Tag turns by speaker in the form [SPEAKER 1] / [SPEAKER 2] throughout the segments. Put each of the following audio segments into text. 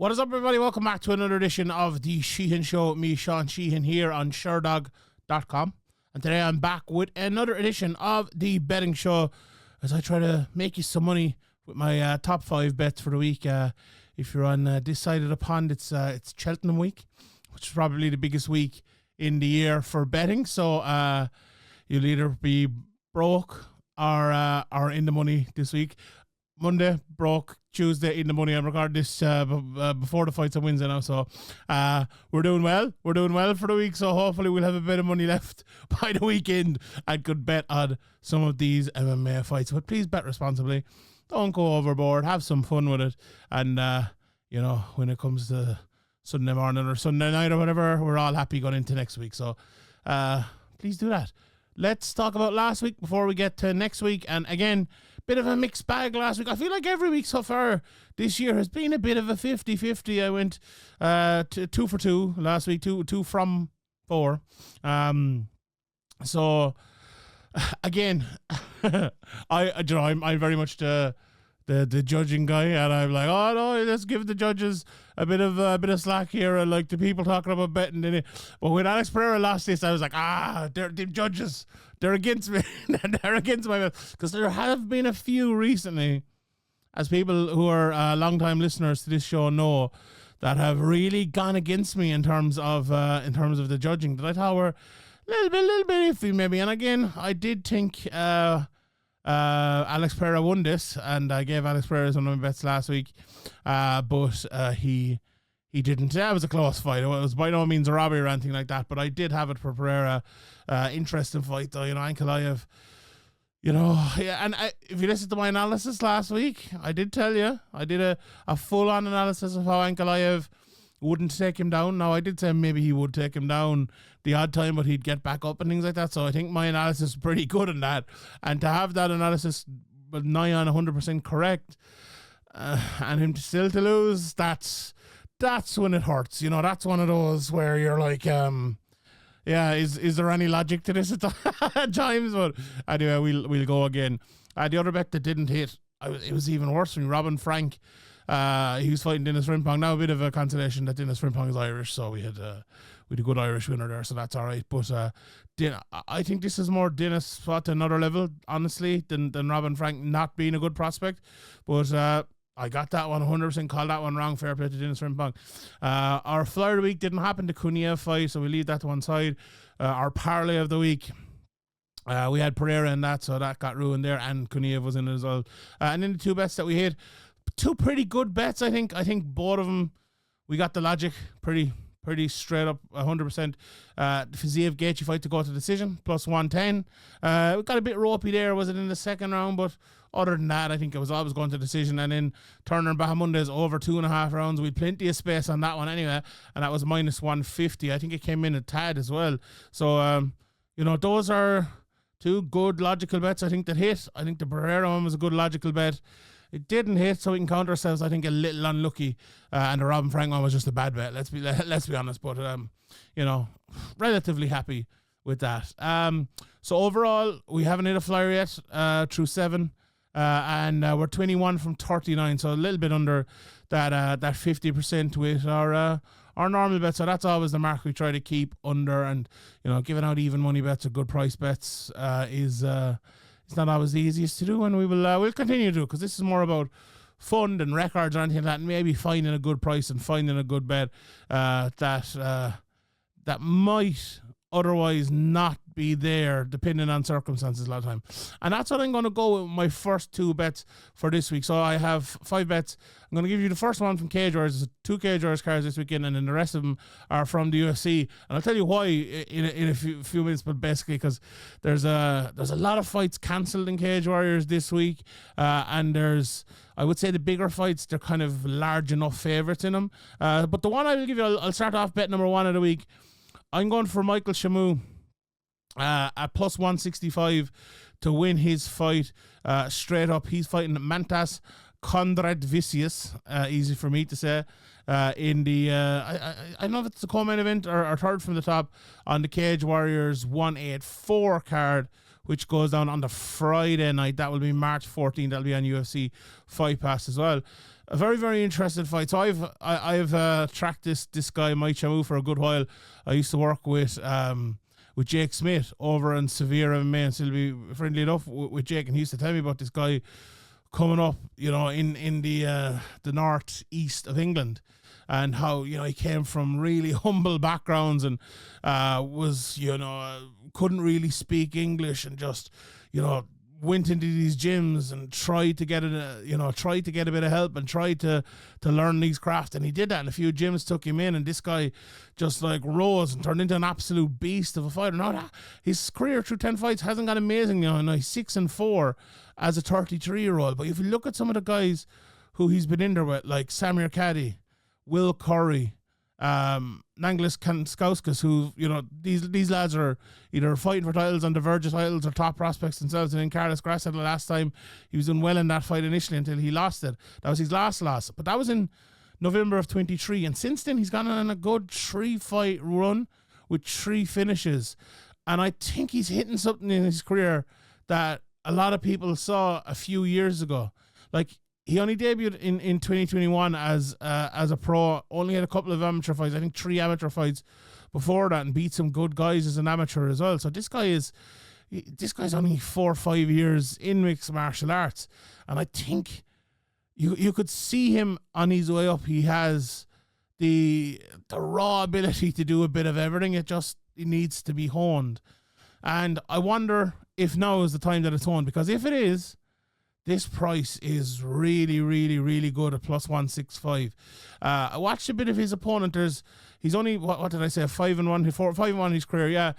[SPEAKER 1] What is up, everybody? Welcome back to another edition of the Sheehan Show. Me, Sean Sheehan, here on Sherdog.com. And today I'm back with another edition of the betting show as I try to make you some money with my top 5 bets for the week. If you're on this side of the pond, it's Cheltenham week, which is probably the biggest week in the year for betting. So you'll either be broke or in the money this week. Monday, broke. Tuesday, in the money. I'm recording this before the fights on Wednesday now. So we're doing well. We're doing well for the week. So hopefully we'll have a bit of money left by the weekend and could bet on some of these MMA fights. But please bet responsibly. Don't go overboard. Have some fun with it. And, when it comes to Sunday morning or Sunday night or whatever, we're all happy going into next week. So please do that. Let's talk about last week before we get to next week. And again, bit of a mixed bag last week. I feel like every week so far this year has been a bit of a 50-50. I went 2 for 2 last week, 2 from 4. So again, I'm very much the judging guy, and I'm like, oh no, let's give the judges a bit of slack here, and like the people talking about betting in it. But when Alex Pereira lost this, I was like, they're the judges, they're against me. They're against my bet, because there have been a few recently, as people who are long-time listeners to this show know, that have really gone against me in terms of the judging that I thought were a little bit iffy maybe. And again, I did think Alex Pereira won this, and I gave Alex Pereira some of my bets last week, but he didn't. That was a close fight. It was by no means a robbery or anything like that, but I did have it for Pereira. Interesting fight though, Ankalaev, and if you listen to my analysis last week, I did tell you, I did a full-on analysis of how Ankalaev wouldn't take him down. Now, I did say maybe he would take him down the odd time, but he'd get back up and things like that. So I think my analysis is pretty good on that. And to have that analysis nigh on 100% correct, and him still to lose, that's when it hurts. That's one of those where you're like, is there any logic to this at times? But anyway, we'll go again. The other bet that didn't hit, it was even worse for me. Robin Frank. He was fighting Dennis Frimpong. Now a bit of a consolation that Dennis Frimpong is Irish, so we had a good Irish winner there, so that's all right. But I think this is more Dennis fought to another level, honestly, than Robin Frank not being a good prospect. But I got that one 100%, called that one wrong. Fair play to Dennis Frimpong. Our Flyer of the week didn't happen, the Kuniev fight, so we leave that to one side. Our parlay of the week, we had Pereira in that, so that got ruined there, and Kuniev was in it as well. And then the 2 bets that we hit, 2 pretty good bets, I think. I think both of them, we got the logic pretty straight up, 100%. Fiziev Gaethje fight to go to decision, plus 110. We got a bit ropey there, was it in the second round? But other than that, I think it was always going to decision. And then Turner and Bahamundes over 2.5 rounds. We had plenty of space on that one anyway, and that was minus 150. I think it came in a tad as well. So, those are 2 good logical bets, I think, that hit. I think the Pereira one was a good logical bet. It didn't hit, so we can count ourselves, I think, a little unlucky. And the Robin Frank one was just a bad bet. Let's be honest. But relatively happy with that. So overall, we haven't hit a flyer yet through 7, and we're 21 from 39, so a little bit under that 50% with our normal bets. So that's always the mark we try to keep under. And giving out even money bets or good price bets is. It's not always the easiest to do, and we'll continue to do, because this is more about fun than records or anything like that, and maybe finding a good price and finding a good bet that might otherwise not be there, depending on circumstances a lot of time. And that's what I'm going to go with my first 2 bets for this week. So I have 5 bets. I'm going to give you the first one from Cage Warriors. There's 2 Cage Warriors cards this weekend, and then the rest of them are from the UFC. And I'll tell you why in a few minutes, but basically because there's a lot of fights cancelled in Cage Warriors this week, and there's, I would say, the bigger fights, they're kind of large enough favourites in them. But the one I will give you, I'll start off bet number 1 of the week. I'm going for Michael Tchamou at plus 165 to win his fight straight up. He's fighting Mantas Kondratvičius, easy for me to say, in the, I don't know if it's the co-main event or third from the top on the Cage Warriors 184 card, which goes down on the Friday night. That will be March 14th. That'll be on UFC Fight Pass as well. a very, very interesting fight. So I've tracked this guy Mike Tchamou for a good while. I used to work with Jake Smith over in Severe MMA, and still be friendly enough with Jake, and he used to tell me about this guy coming up, you know, in the northeast of England, and how, you know, he came from really humble backgrounds and was, you know, couldn't really speak English, and just, you know, went into these gyms and tried to get a bit of help and tried to learn these crafts, and he did that, and a few gyms took him in, and this guy just like rose and turned into an absolute beast of a fighter. Now his career through 10 fights hasn't got amazing, you know, he's 6-4 as a 33-year-old, but if you look at some of the guys who he's been in there with, like Samir Kadri, Will Curry, Nanglis Kanskauskas, who, you know, these lads are either fighting for titles, on the verge of titles, or top prospects themselves. And then Carlos Grassa, the last time, he was doing well in that fight initially until he lost it. That was his last loss, but that was in November of 23, and since then he's gone on a good 3-fight run with 3 finishes, and I think he's hitting something in his career that a lot of people saw a few years ago. Like, he only debuted in 2021 as a pro, only had a couple of amateur fights, I think 3 amateur fights before that, and beat some good guys as an amateur as well. So this guy's only 4 or 5 years in mixed martial arts, and I think you could see him on his way up. He has the raw ability to do a bit of everything. It needs to be honed, and I wonder if now is the time that it's honed, because if it is, this price is really, really, really good at +165. I watched a bit of his opponent. He's only, what did I say, 5-1, 5-1 in his career, yeah.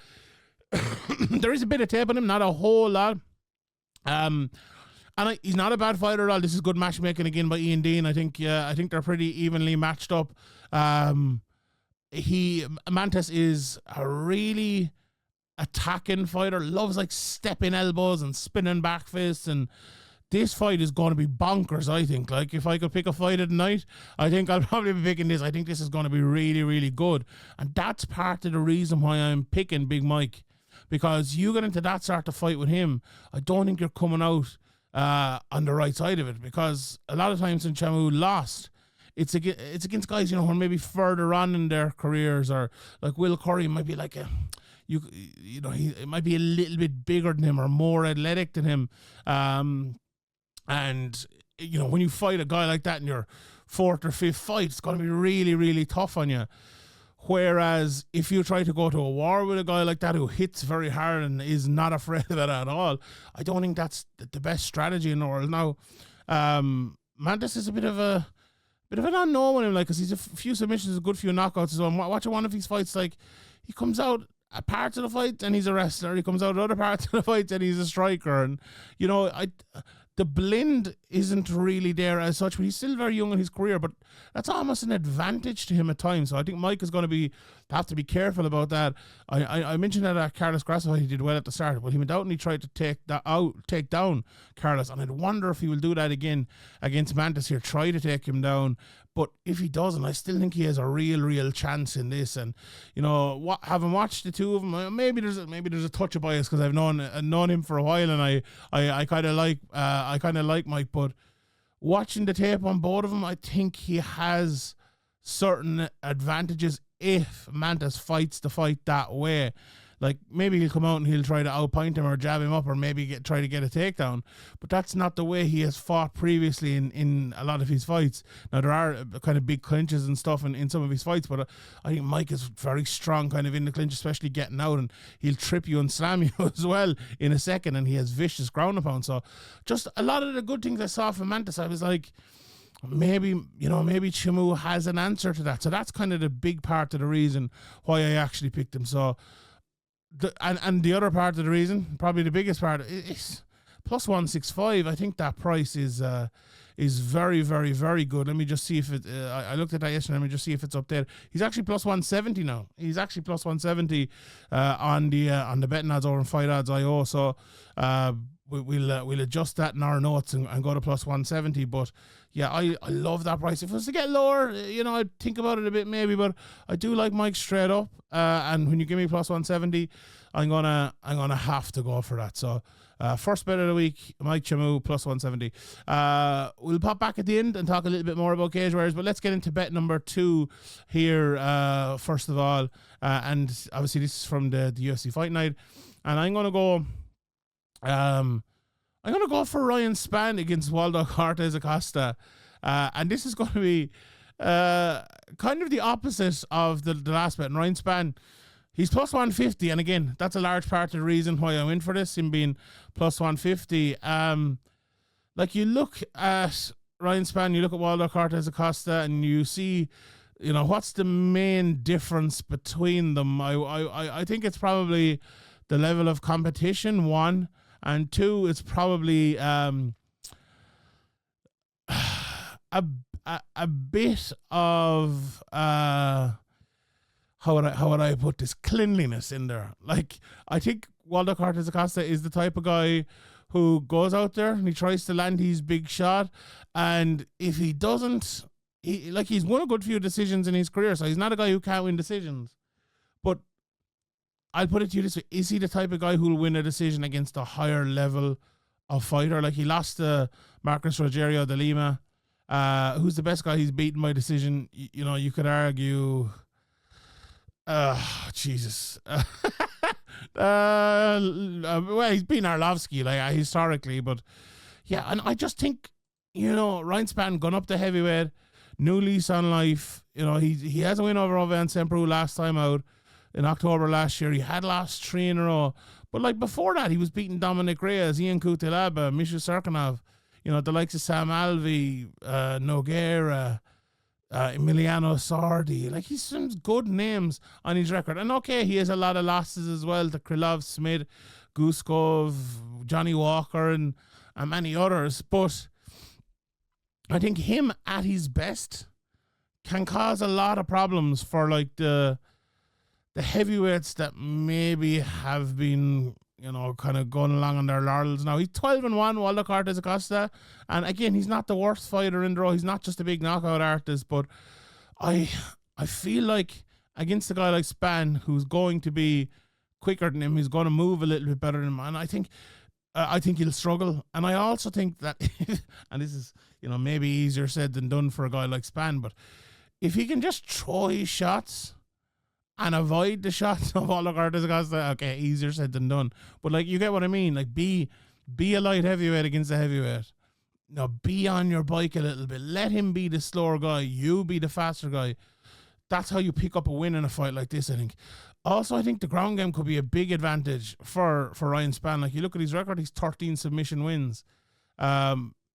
[SPEAKER 1] There is a bit of tape on him, not a whole lot. He's not a bad fighter at all. This is good matchmaking again by Ian Dean. I think they're pretty evenly matched up. Mantis is a really attacking fighter, loves like stepping elbows and spinning back fists, and this fight is going to be bonkers, I think. Like, if I could pick a fight at night, I think I'll probably be picking this. I think this is going to be really, really good. And that's part of the reason why I'm picking Big Mike. Because you get into that sort of fight with him, I don't think you're coming out on the right side of it. Because a lot of times when Tchamou lost, it's against guys, you know, who are maybe further on in their careers, or like Will Curry might be like it might be a little bit bigger than him or more athletic than him. And, you know, when you fight a guy like that in your 4th or 5th fight, it's going to be really, really tough on you. Whereas if you try to go to a war with a guy like that who hits very hard and is not afraid of it at all, I don't think that's the best strategy in the world. Now, Mantis is a bit of an unknown with him, like, because he's a few submissions, a good few knockouts as well. Watching one of these fights, like, he comes out at parts of the fight and he's a wrestler. He comes out at other parts of the fight and he's a striker. And, you know, the blend isn't really there as such, but he's still very young in his career, but that's almost an advantage to him at times. So I think Mike is going to have to be careful about that. I mentioned that Carlos Grasso, he did well at the start, but he went out and he tried to take down Carlos, and I'd wonder if he will do that again against Mantis here, try to take him down. But if he doesn't, I still think he has a real chance in this. And, you know, having watched the two of them, maybe there's a touch of bias because I've known him for a while, and I kind of like Mike. But watching the tape on both of them, I think he has certain advantages if Mantis fights the fight that way. Like, maybe he'll come out and he'll try to outpoint him or jab him up, or maybe try to get a takedown. But that's not the way he has fought previously in a lot of his fights. Now, there are kind of big clinches and stuff in some of his fights, but I think Mike is very strong kind of in the clinch, especially getting out, and he'll trip you and slam you as well in a second, and he has vicious ground and pound. So just a lot of the good things I saw from Mantis, I was like, maybe Tchamou has an answer to that. So that's kind of the big part of the reason why I actually picked him. So and the other part of the reason, probably the biggest part, is +165. I think that price is very, very, very good. Let me just see if it. I looked at that yesterday. Let me just see if it's up there. He's actually +170 now. He's actually +170 on the betting odds over in Fight Odds IO. So we'll adjust that in our notes and go to +170. But yeah, I love that price. If it was to get lower, you know, I'd think about it a bit maybe, but I do like Mike straight up. And when you give me +170, I'm gonna have to go for that. So First bet of the week, Mike Tchamou, plus 170. We'll pop back at the end and talk a little bit more about cage warriors, but let's get into bet number 2 here, first of all. And obviously this is from the UFC Fight Night. And I'm going to go for Ryan Spann against Waldo Cortez Acosta. And this is going to be kind of the opposite of the last bet. And Ryan Spann, he's plus 150, and again, that's a large part of the reason why I went for this, him being plus 150. Like, you look at Ryan Spann, you look at Waldo Cortez Acosta, and you see, you know, what's the main difference between them? I think it's probably the level of competition, 1, and 2, it's probably a bit of how would I put this, cleanliness in there. Like, I think Waldo Cortez Acosta is the type of guy who goes out there and he tries to land his big shot, and if he doesn't, he's won a good few decisions in his career, so he's not a guy who can't win decisions. But I'll put it to you this way: is he the type of guy who will win a decision against a higher level of fighter? Like, he lost to Marcus Rogerio de Lima, who's the best guy he's beaten by decision. You know, you could argue, Jesus. Well, he's been Arlovsky, like, historically, but yeah, and I just think, you know, Ryan Spann gone up to heavyweight, new lease on life. You know, he has a win over Van Semperu last time out in October last year. He had lost 3 in a row, but like before that, he was beating Dominic Reyes, Ian Kutelaba, Misha Serkinov, you know, the likes of Sam Alvey, Nogueira, Emiliano Sardi. Like, he's some good names on his record. And okay, he has a lot of losses as well to Krylov, Smith, Guskov, Johnny Walker, and many others. But I think him at his best can cause a lot of problems for, like, the heavyweights that maybe have been, you know, kind of going along on their laurels now. He's 12-1, Waldo Cortez Acosta. And again, he's not the worst fighter in the row. He's not just a big knockout artist, but I feel like against a guy like Spann, who's going to be quicker than him, he's going to move a little bit better than him. And I think he'll struggle. And I also think that, and this is, you know, maybe easier said than done for a guy like Spann, but if he can just throw his shots and avoid the shots of Waldo Cortez Acosta, okay, easier said than done. But, like, you get what I mean. Like, be a light heavyweight against a heavyweight. No, be on your bike a little bit. Let him be the slower guy. You be the faster guy. That's how you pick up a win in a fight like this, I think. Also, I think the ground game could be a big advantage for Ryan Spann. Like, you look at his record, he's 13 submission wins.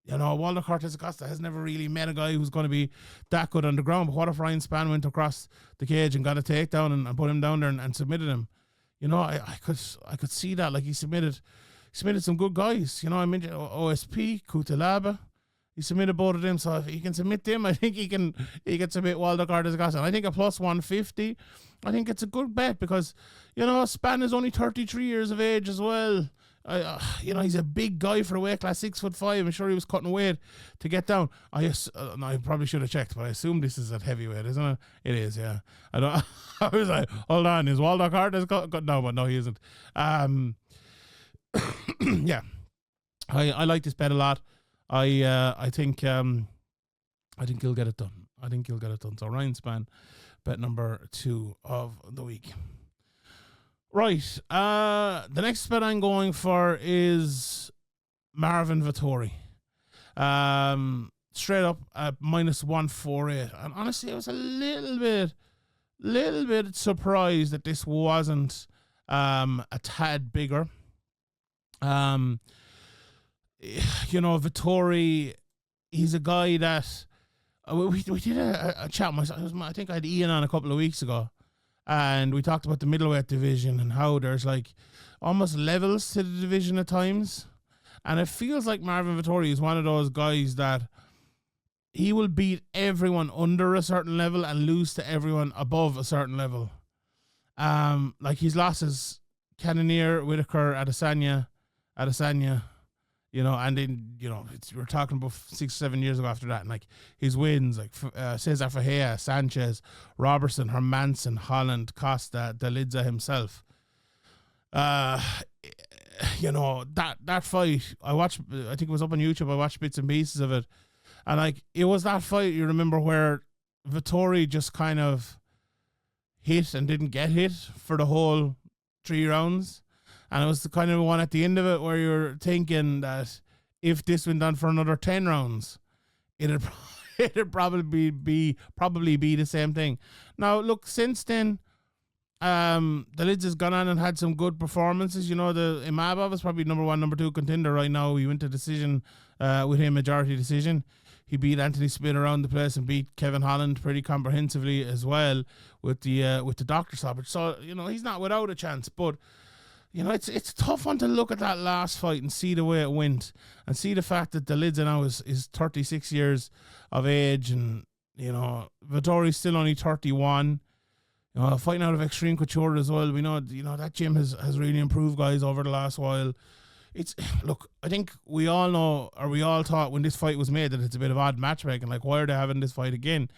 [SPEAKER 1] You know, Waldo Cortez Acosta has never really met a guy who's going to be that good on the ground. But what if Ryan Spann went across the cage and got a takedown and put him down there and submitted him? You know, I could see that. Like, he submitted some good guys. You know, I mentioned OSP, Kutelaba. He submitted both of them, so if he can submit them, I think he can submit Waldo Cortez Acosta. And I think a plus 150, I think it's a good bet because, you know, Spann is only 33 years of age as well. You know, he's a big guy for a weight class, 6'5". I'm sure he was cutting weight to get down. I probably should have checked, but I assume this is at heavyweight, isn't it? It is, yeah. I was like, hold on, is Waldo Cortez cut down? But no, he isn't. Yeah, I like this bet a lot. I think he'll get it done. So Ryan Spann, bet number 2 of the week. Right. The next bet I'm going for is Marvin Vettori. Straight up at minus 148. And honestly, I was a little bit surprised that this wasn't a tad bigger. You know, Vettori, he's a guy that we did a chat. I think I had Ian on a couple of weeks ago. And we talked about the middleweight division and how there's like almost levels to the division at times. And it feels like Marvin Vettori is one of those guys that he will beat everyone under a certain level and lose to everyone above a certain level. Like his losses, Cannonier, Whitaker, Adesanya, you know, and then, you know, we're talking about 6-7 years ago after that. And like his wins, like Cesar Ferreira, Sanchez, Robertson, Hermanson, Holland, Costa, Elizeu himself. you know, that fight, I think it was up on YouTube, I watched bits and pieces of it, and like, it was that fight, you remember, where Vettori just kind of hit and didn't get hit for the whole 3 rounds, and it was the kind of one at the end of it where you're thinking that if this went on for another 10 rounds, it'd probably be the same thing. Now, look, since then, the Lids has gone on and had some good performances. You know, the Imavov is probably number 1, number 2 contender right now. He went to decision with a majority decision. He beat Anthony Smith around the place and beat Kevin Holland pretty comprehensively as well with the doctor stoppage. So, you know, he's not without a chance. But, you know, it's a tough one to look at that last fight and see the way it went and see the fact that the Lids now is 36 years of age, and, you know, Vettori's still only 31. You know, fighting out of Extreme Couture as well. We know, you know, that gym has really improved, guys, over the last while. Look, I think we all know, or we all thought when this fight was made, that it's a bit of odd matchmaking. Like, why are they having this fight again?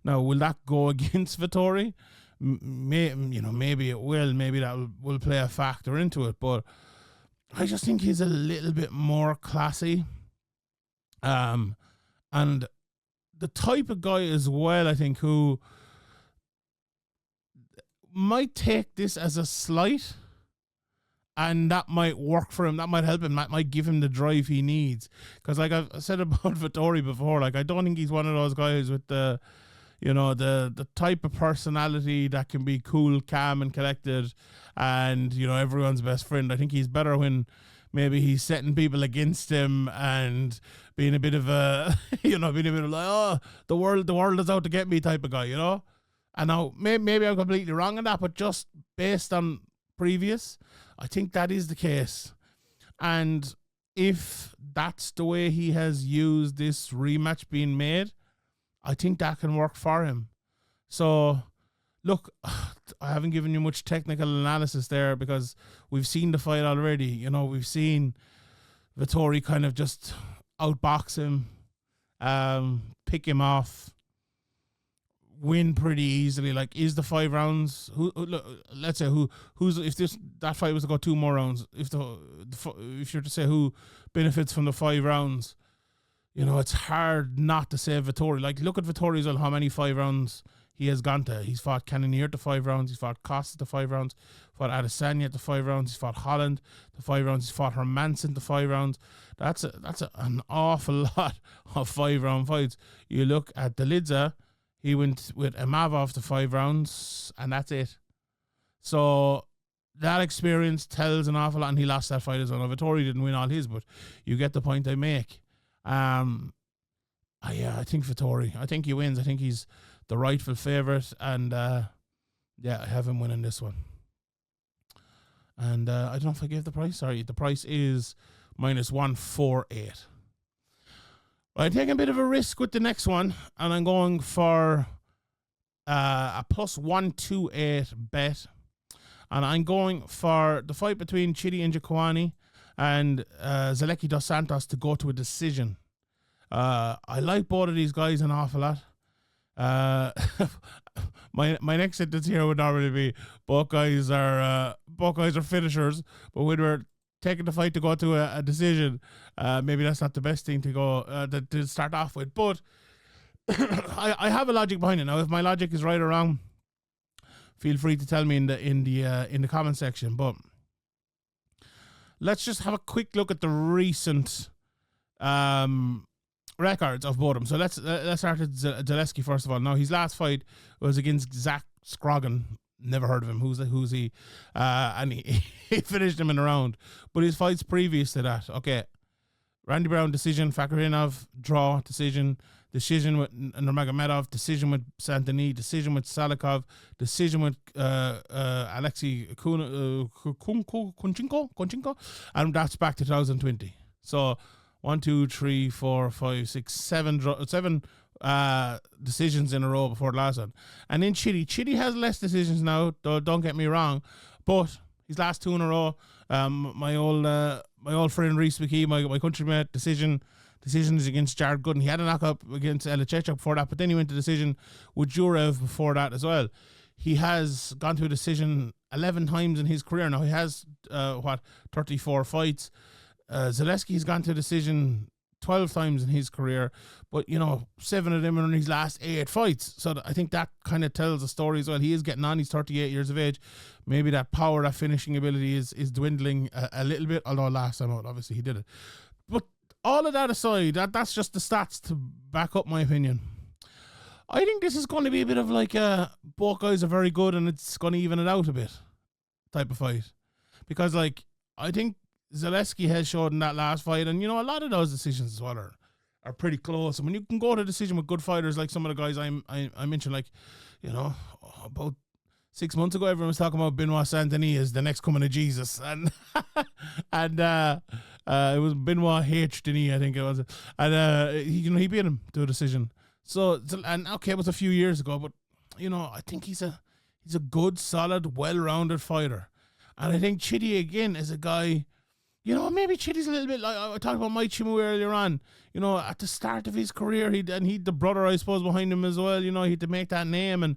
[SPEAKER 1] Now, will that go against Vettori? Maybe it will. Maybe that will play a factor into it. But I just think he's a little bit more classy. And the type of guy as well, I think, who might take this as a slight, and that might work for him. That might help him. That might give him the drive he needs. Because, like I've said about Vettori before, like, I don't think he's one of those guys with the type of personality that can be cool, calm, and collected, and, you know, everyone's best friend. I think he's better when maybe he's setting people against him and being a bit of a, being a bit of like, oh, the world is out to get me type of guy, you know. And now, maybe I'm completely wrong on that, but just based on previous, I think that is the case. And if that's the way he has used this rematch being made, I think that can work for him. So, look, I haven't given you much technical analysis there because we've seen the fight already. You know, we've seen Vettori kind of just outbox him, pick him off, win pretty easily. Like, is the 5 rounds? Let's say who's if that fight was to go 2 more rounds. If you're to say who benefits from the 5 rounds, you know, it's hard not to say Vettori. Like, look at Vettori as well. How many 5 rounds he has gone to? He's fought Cannonier to 5 rounds. He's fought Costa to 5 rounds. Fought Adesanya to 5 rounds. He's fought Holland to 5 rounds. He's fought Hermanson to 5 rounds. That's an awful lot of 5-round fights. You look at Elizeu. He went with Imavov to 5 rounds, and that's it. So that experience tells an awful lot, and he lost that fight as well. Vettori didn't win all his, but you get the point I make. I think Vettori. I think he wins. I think he's the rightful favourite, and I have him winning this one. And I don't know if I gave the price. Sorry, the price is -148. I'm taking a bit of a risk with the next one, and I'm going for a +128 bet. And I'm going for the fight between Chidi and Njokuani and Zaleski dos Santos to go to a decision. I like both of these guys an awful lot. My next sentence here would normally be both guys are finishers, but when we're taking the fight to go to a decision, maybe that's not the best thing to go to start off with. But I have a logic behind it. Now, if my logic is right or wrong, feel free to tell me in the comment section. But let's just have a quick look at the recent records of both of them. So let's start at Zaleski first of all. Now, his last fight was against Zach Scroggin. Never heard of him. Who's he? And he finished him in a round. But his fights previous to that, okay. Randy Brown, decision. Fakarinov, draw, decision. Decision with Nurmagomedov. Decision with Santini. Decision with Salikov. Decision with Alexei Kunchenko. And that's back to 2020. So 1, 2, 3, 4, 5, 6, 7 decisions in a row before the last one. And then Chidi has less decisions now, don't get me wrong, but his last 2 in a row, my old friend Reese McKee, my countryman, decisions against Jared Gooden. He had a knockout against Elizeu before that, but then he went to decision with Jurev before that as well. He has gone to a decision 11 times in his career. Now he has 34 fights. Zaleski's gone to decision 12 times in his career, but 7 of them are in his last 8 fights. So I think that kind of tells a story as well. He is getting on. He's 38 years of age. Maybe that power, that finishing ability is dwindling a little bit, although last time out, obviously he did it. But all of that aside, that's just the stats to back up my opinion. I think this is going to be a bit of like both guys are very good and it's going to even it out a bit type of fight. Because I think Zaleski has showed in that last fight, and a lot of those decisions as well are pretty close. And when you can go to decision with good fighters like some of the guys I mentioned, about 6 months ago, everyone was talking about Benoit Saint-Denis as the next coming of Jesus, and it was Benoit H. Denis, I think it was, and he beat him to a decision. So, and okay, it was a few years ago, but I think he's a good, solid, well-rounded fighter, and I think Chidi again is a guy. Maybe Chidi's a little bit like I talked about Mike Tchamou earlier on. At the start of his career, he'd the brother, I suppose, behind him as well. He had to make that name and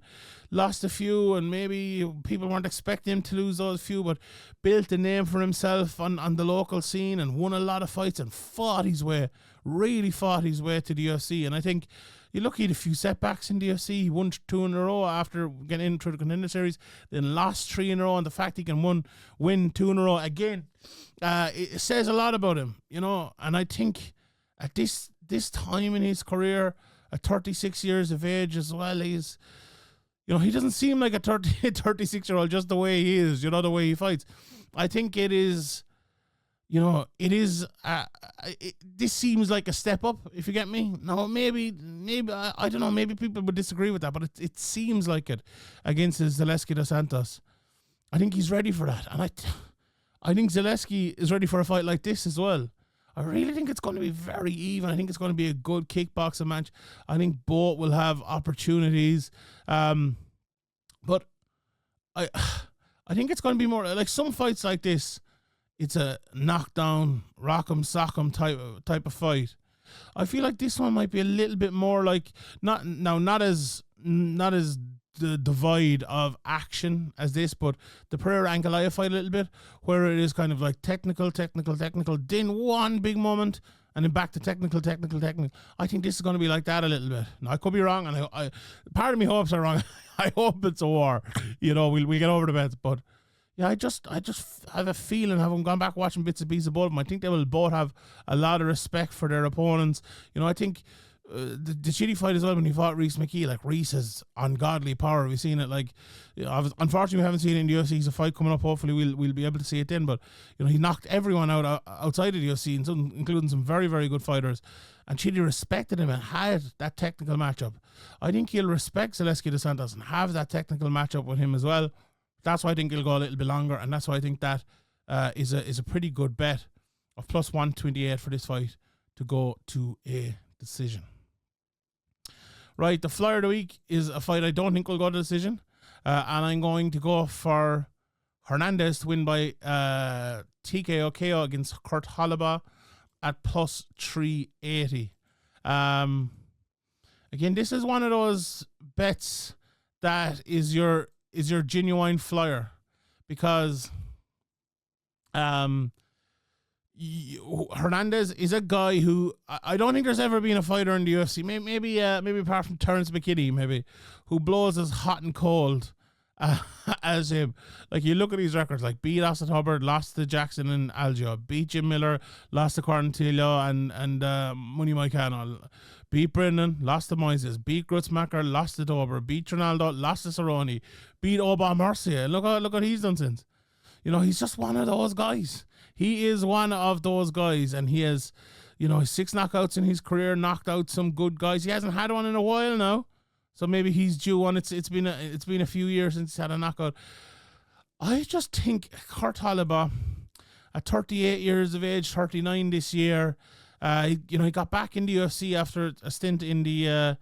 [SPEAKER 1] lost a few, and maybe people weren't expecting him to lose those few, but built a name for himself on the local scene and won a lot of fights and really fought his way to the UFC. And I think you look, he had a few setbacks in the UFC. He won 2 in a row after getting in through the Contender Series, then lost 3 in a row, and the fact he can win 2 in a row again, it says a lot about him, and I think at this time in his career, at 36 years of age as well, he's, he doesn't seem like a 36-year-old just the way he is, the way he fights. I think it is, this seems like a step up, if you get me. Now, maybe, I don't know, maybe people would disagree with that, but it seems like it against Zaleski dos Santos. I think he's ready for that, and I think Zaleski is ready for a fight like this as well. I really think it's going to be very even. I think it's going to be a good kickboxing match. I think both will have opportunities, but I think it's going to be more like some fights like this. It's a knockdown, rock'em sock'em type of fight. I feel like this one might be a little bit more like not as the divide of action as this, but the Pereira Ankalaev fight a little bit, where it is kind of like technical, then one big moment, and then back to technical. I think this is going to be like that a little bit. Now, I could be wrong, and I part of me hopes I'm wrong. I hope it's a war. We'll get over the bets, but yeah, I just have a feeling, having gone back watching bits and pieces of both of them, I think they will both have a lot of respect for their opponents. I think the Chidi fight as well, when he fought Reese McKee, Reese has ungodly power. We've seen it, unfortunately we haven't seen it in the UFC. He's a fight coming up, hopefully we'll be able to see it then, but he knocked everyone out outside of the UFC, and including some very, very good fighters, and Chidi respected him and had that technical matchup. I think he'll respect Zaleski dos Santos and have that technical matchup with him as well. That's why I think it'll go a little bit longer, and that's why I think that is a pretty good bet of plus 128 for this fight to go to a decision. Right, the flyer of the week is a fight I don't think will go to decision, and I'm going to go for Hernandez to win by TKO KO against Kurt Holobaugh at plus 380. Again, this is one of those bets that is your genuine flyer, because Hernandez is a guy who I don't think there's ever been a fighter in the UFC, maybe apart from Terence McKinney, who blows as hot and cold as him. You look at these records, beat Austin Hubbard, lost to Jackson and Aljo, beat Jim Miller, lost to Quarantillo and Money Moicano, beat Brendan, lost to Moises, beat Grutzmacher, lost to Dober, beat Ronaldo, lost to Cerrone, beat Oba Mercia. Look what he's done since. He's just one of those guys. He is one of those guys, and he has, 6 knockouts in his career, knocked out some good guys. He hasn't had one in a while now, so maybe he's due one. It's been a few years since he's had a knockout. I just think Kurt Holobaugh, at 38 years of age, 39 this year, he got back in the UFC after a stint in the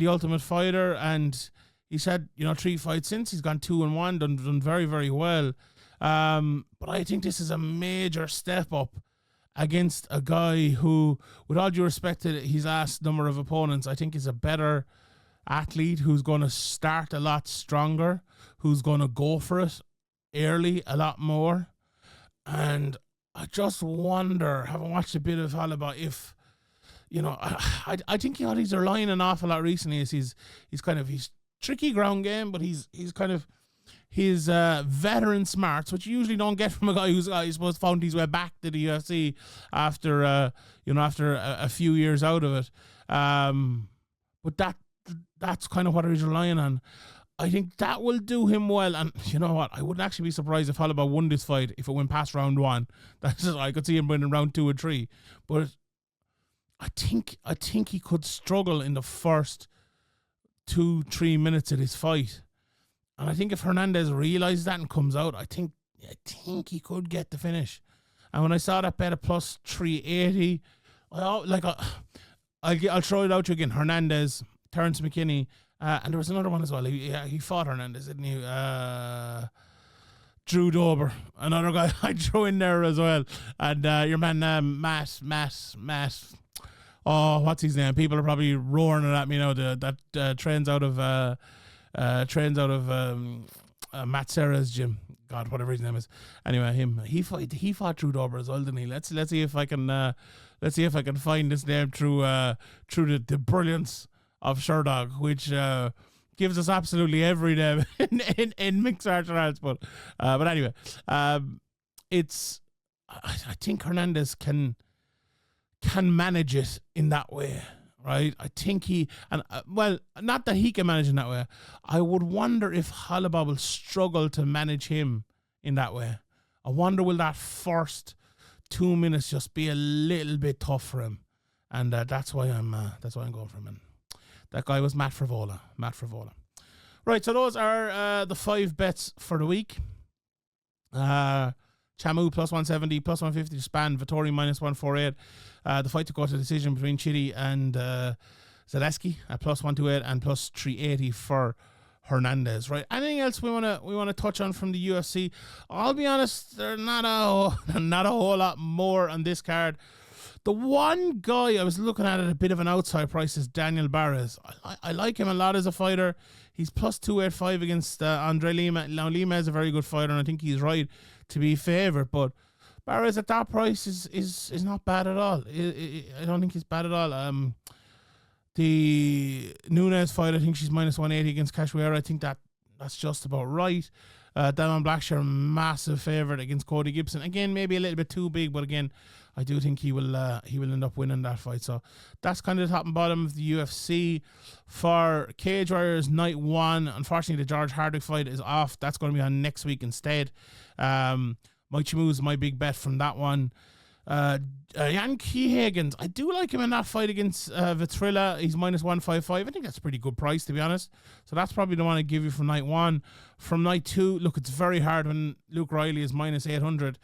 [SPEAKER 1] Ultimate Fighter, and he's had 3 fights since. He's gone 2-1, done very, very well. But I think this is a major step up against a guy who, with all due respect to his last number of opponents, I think is a better athlete, who's going to start a lot stronger, who's going to go for it early a lot more. And I just wonder, having watched a bit of Halaba, if, I think what he's relying an awful lot recently is he's tricky ground game, but he's kind of his veteran smarts, which you usually don't get from a guy who's, I suppose, found his way back to the UFC after a few years out of it. But that's kind of what he's relying on. I think that will do him well. And you know what? I wouldn't actually be surprised if Halaba won this fight if it went past round 1. I could see him winning round 2 or 3. But I think he could struggle in the first 2-3 minutes of this fight. And I think if Hernandez realizes that and comes out, I think he could get the finish. And when I saw that bet at plus 380, I'll throw it out to you again. Hernandez, Terrence McKinney, and there was another one as well. He fought Hernandez, didn't he? Drew Dober, another guy I threw in there as well. And your man Matt. Oh, what's his name? People are probably roaring at me now. That trains out of Matt Serra's gym. God, whatever his name is. Anyway, he fought Drew Dober as well, didn't he? Let's see if I can find this name through the brilliance of Sherdog, which gives us absolutely every name in mixed martial arts. But anyway, I think Hernandez can manage it in that way, right? I think not that he can manage in that way. I would wonder if Halaba will struggle to manage him in that way. I wonder, will that first 2 minutes just be a little bit tough for him? And that's why I'm going for him. And that guy was Matt Frivola. Right, so those are the 5 bets for the week. Tchamou plus 170, plus 150 to Spann, Vettori minus 148. The fight to go to decision between Chidi and Zaleski at plus 128 and plus 380 for Hernandez. Right. Anything else we want to touch on from the UFC? I'll be honest, there's not a whole lot more on this card. The one guy I was looking at a bit of an outside price is Daniel Barres. I like him a lot as a fighter. He's plus 285 against Andre Lima. Now, Lima is a very good fighter, and I think he's right to be favoured. But Barres at that price is not bad at all. I don't think he's bad at all. The Nunes fight, I think she's minus 180 against Cachoeira. I think that's just about right. Damon Blackshear, massive favourite against Cody Gibson. Again, maybe a little bit too big, but again, I do think he will end up winning that fight. So that's kind of the top and bottom of the UFC. For Cage Warriors Night 1, unfortunately, the George Hardwick fight is off. That's going to be on next week instead. Mike Tchamou is my big bet from that one. Jan Kihagans, I do like him in that fight against Vitrilla. He's minus 155. I think that's a pretty good price, to be honest. So that's probably the one I give you from night 1. From night 2, look, it's very hard when Luke Riley is minus 800.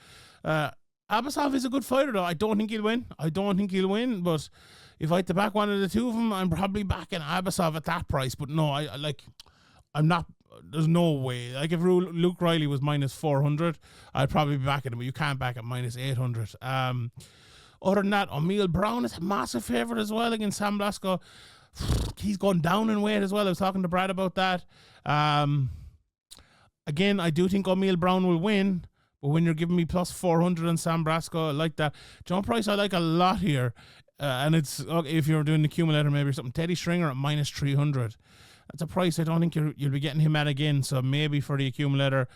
[SPEAKER 1] Abasov is a good fighter, though. I don't think he'll win. But if I had to back one of the two of them, I'm probably backing Abasov at that price. But no, I'm not. There's no way. Like, if Luke Riley was minus 400, I'd probably be backing him, but you can't back at minus 800. Other than that, Emil Brown is a massive favourite as well against Sam Blasco. He's gone down in weight as well. I was talking to Brad about that. Again, I do think Emil Brown will win, but when you're giving me plus 400 on Sam Blasco, I like that. John Price, I like a lot here. And it's, if you're doing the accumulator, maybe something. Teddy Stringer at minus 300. That's a price I don't think you'll be getting him at again. So maybe for the accumulator.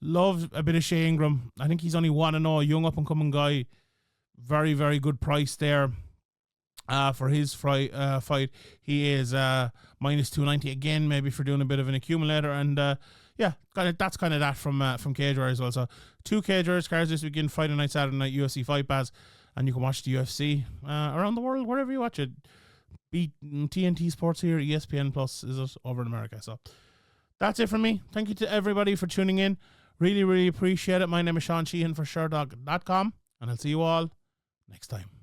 [SPEAKER 1] Love a bit of Shea Ingram. I think he's only 1-0, young up-and-coming guy. Very, very good price there for his fight. He is minus 290 again, maybe for doing a bit of an accumulator. And that's kind of that from Cage Warriors as well. So 2 Cage Warriors cards this weekend, Friday night, Saturday night, UFC Fight Pass. And you can watch the UFC around the world, wherever you watch it. Beat TNT Sports here, ESPN Plus is it over in America. So that's it from me. Thank you to everybody for tuning in. Really, really appreciate it. My name is Sean Sheehan for Sherdog.com, and I'll see you all next time.